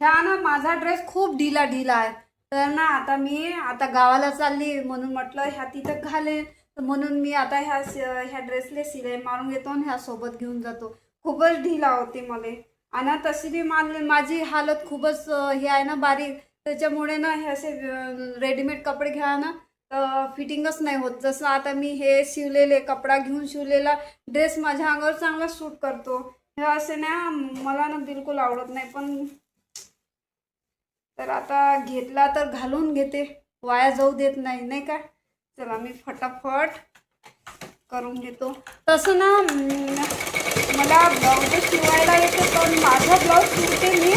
ह्या ना माझा ड्रेस खूप ढिला ढिला आहे. तर ना आता मी आता गावाला चालली म्हणून म्हटलं ह्या तिथं घालेन. तर म्हणून मी आता ह्या ड्रेसले सिलाई मारून घेतो आणि ह्या सोबत घेऊन जातो. खूपच ढिला होती मला. आणि तशी बी माझी हालत खूपच हे आहे ना बारीक. त्याच्यामुळे ना हे असे रेडीमेड कपडे घ्या ना तर फिटिंगच नाही होत. जसं आता मी हे शिवलेले कपडा घेऊन शिवलेला ड्रेस माझ्या अंगावर चांगला सूट करतो. हे असे ना मला ना बिलकुल आवडत नाही. पण तर आता घेतला तर घालून घेते, वाया जाऊ देत नाही, नाही का. चला मी फटाफट करून घेतो. तसं ना मला ब्लाऊज शिवायला येते पण माझा ब्लाऊज शिवते मी.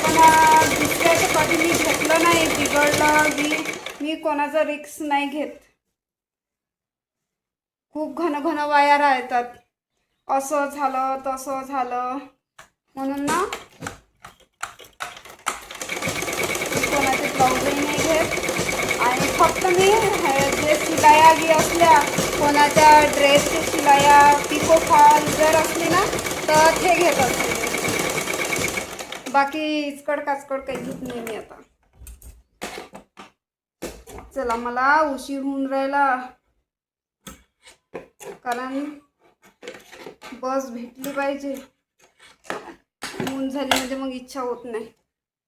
पण दुसऱ्याचं कधी मी घेतलं नाही, बिघडलं मी कोणाचा रिक्स नाही घेत. खूप घन घन वाया राहतात. असं झालं तसं झालं म्हणून ना कोणाचे ब्लाऊजही नाही घेत. आणि फक्त मी जे शिलाया गी असल्या कोणाच्या ड्रेसच्या शिलाया पिको फॉल जर असली ना तर ते घेत असते. बाकी इचकड काचकड काही घेत नाही मी आता. चला मला उशीर होऊन राहिला कारण बस भेटली पाहिजे. ऊन झाली म्हणजे मग इच्छा होत नाही.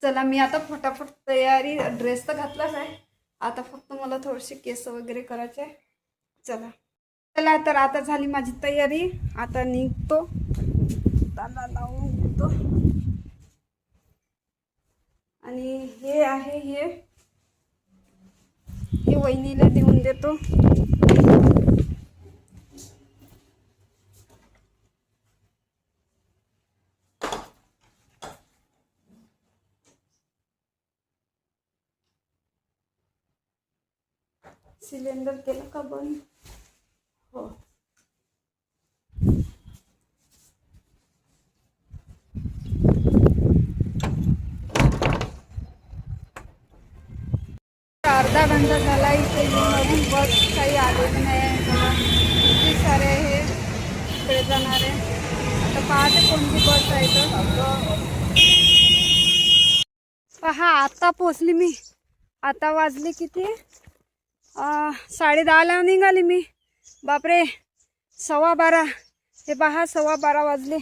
चला मी आता फटाफट तयारी, ड्रेस तर घातलाच आहे, आता फक्त मला थोडेसे केस वगैरे करायचे. चला चला तर आता झाली माझी तयारी, आता निघतो. ताला लावून घेतो आणि हे आहे हे वहिनीला देऊन देतो. सिलेंडर केलं का बंद? हो. अर्धा घंटा झाला इथे येऊन, अजून बस काही आलेली नाही आहे. बघा किती सारे हे इकडे जाणारे. आता पाहते कोणती बस आहे तर. पहा आता पोचली मी. आता वाजले किती? 10:30ला निघाली मी. बापरे 12:15. हे पहा 12:15 वाजले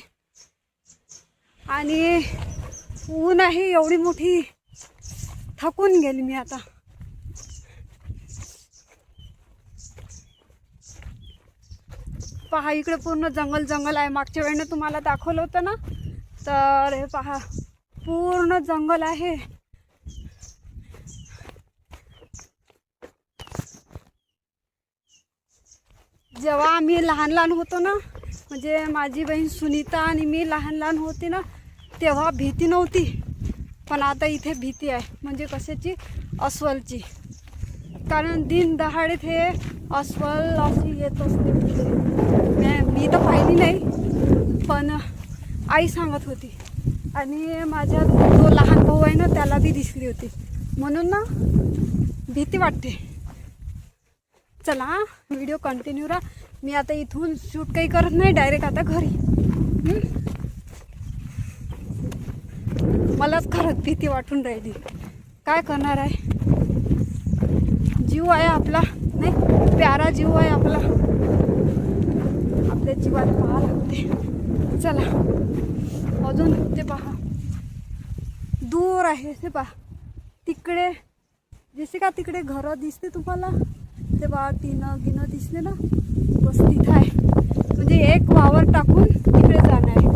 आणि ऊन आहे एवढी मोठी. थकून गेली मी आता. पहा इकडे पूर्ण जंगल जंगल आहे. मागच्या वेळेने तुम्हाला दाखवलं होतं ना, तर हे पहा पूर्ण जंगल आहे. जेव्हा आम्ही लहान लहान होतो ना, म्हणजे माझी बहीण सुनीता आणि मी लहान लहान होती ना, तेव्हा भीती नव्हती. पण आता इथे भीती आहे. म्हणजे कशाची? अस्वलची. कारण दिन दहाडीत हे अस्वल अशी येत असते. मी तर पाहिली नाही पण आई सांगत होती. आणि माझ्या जो लहान भाऊ आहे ना त्याला बी दिसली होती. म्हणून ना भीती वाटते. चला व्हिडिओ कंटिन्यू राहा. मी आता इथून शूट काही करत नाही, डायरेक्ट आता घरी. मलाच खरंच भीती वाटून राहिली. काय करणार आहे, जीव आहे आपला, नाही प्यारा जीव आहे आपला, आपल्या जीवाला पाहा लागते. चला अजून ते पहा दूर आहे. ते पहा तिकडे दिसते का? तिकडे घरं दिसते तुम्हाला? ते पहा टिनं गिनं दिसले ना, बस तिथं आहे. म्हणजे एक वावर टाकून तिकडे जाणं आहे.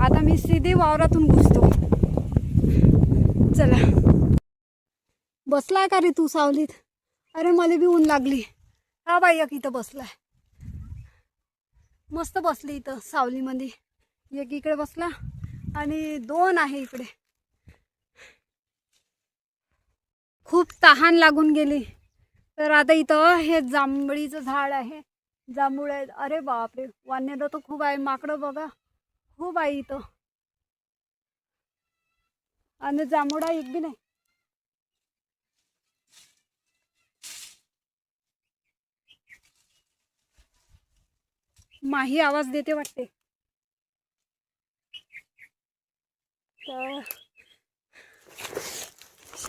आता मी सीधे वावरातून घुसतो. चला. बसलाय का रे तू सावलीत? अरे मला बी ऊन लागली. हा बाई एक इथं बसलाय, मस्त बसली इथं सावलीमध्ये. एक इकडे बसला आणि दोन आहे इकडे. खूप तहान लागून गेली. तर आता इथं हे जांभळीचं झाड आहे, जांभूळ आहे. अरे बापरे वानर तर खूप आहे. माकडं बघा खूप आहे इथं. आणि जांभूळा एक बी नाही. माही आवाज देते वाटते. तर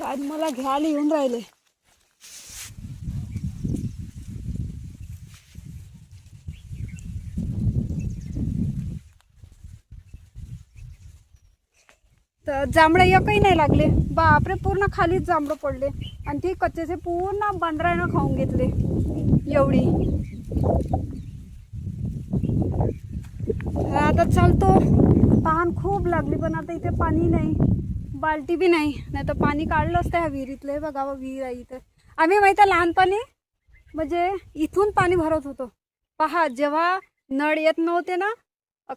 शायद मला घ्यायला येऊन राहिले. तर जांभळं एकही नाही लागले. बापरे, पूर्ण खालीच जांभळं पडले आणि ते कच्चेचे पूर्ण बंदरानं खाऊन घेतले एवढी. आता चालतो. तहान खूप लागली पण आता इथे पाणी नाही, बाल्टी बी नाही. नाही तर पाणी काढलं असतं ह्या विहिरीतलं. हे बघा विहीर आहे इथं. आम्ही माहिती लहानपणी म्हणजे इथून पाणी भरत होतो. पहा, जेव्हा नळ येत नव्हते ना,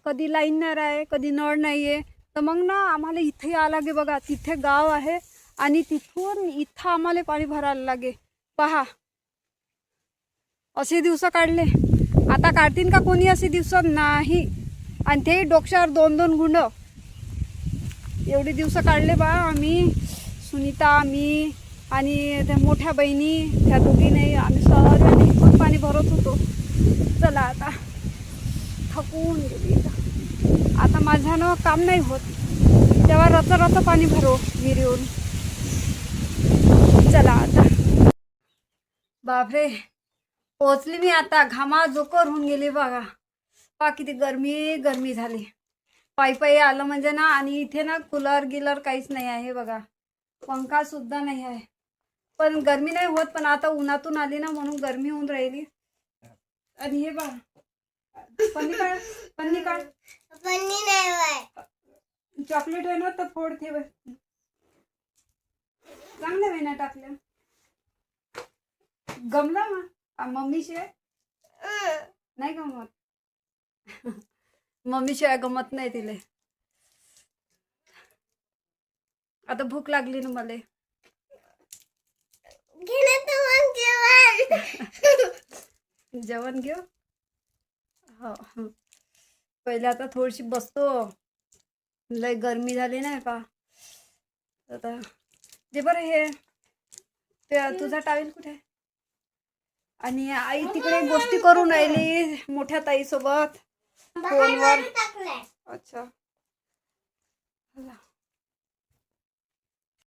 कधी लाईन नाही आहे, कधी नळ नाही आहे, तर मग ना आम्हाला इथे यावं लागे. बघा तिथे गाव आहे आणि तिथून इथं आम्हाला पाणी भरायला लागे. पहा, असे दिवस काढले. आता काढतील का कोणी असे दिवस? नाही. आणि ते डोक्यावर 2-2 गुंड. एवढे दिवस काढले बा आम्ही, सुनीता, मी आणि त्या मोठ्या बहिणी, त्या दोघी नाही, आम्ही सर्वांनी इथून पाणी भरत होतो. चला आता थकून गेली. आता माझ्यानं काम नाही होत. तेव्हा रच पाणी भरो विहिरीवरून. चला आता. बापरे, पोचली मी आता. घामा जोकर होऊन गेली बघा. पहा किती गरमी झाली. पायी आलं म्हणजे ना. आणि इथे ना कूलर गिलर काहीच नाही आहे बघा. पंखा सुद्धा नाही आहे. पण गरमी नाही होत. पण आता उन्हातून आली ना म्हणून गरमी होऊन राहिली. आणि हे बघा, पन्नी काढ. पन्नी नाही, चॉकलेट आहे ना तर फोड ठेव. चांगल्या वेण्या टाकल्या. गमला मम्मी शिवाय नाही गमत. मम्मी शिवाय गमत नाही तिले. आता भूक लागली ना मला. जेवण घेऊ. हो, पहिले आता थोडीशी बसतो. लय गरमी झाली नाही का. आता जे बरं हे तुझा टावेल कुठे? आणि आई तिकडे गोष्टी करून राहिली मोठ्या ताई सोबत फोनवर. अच्छा.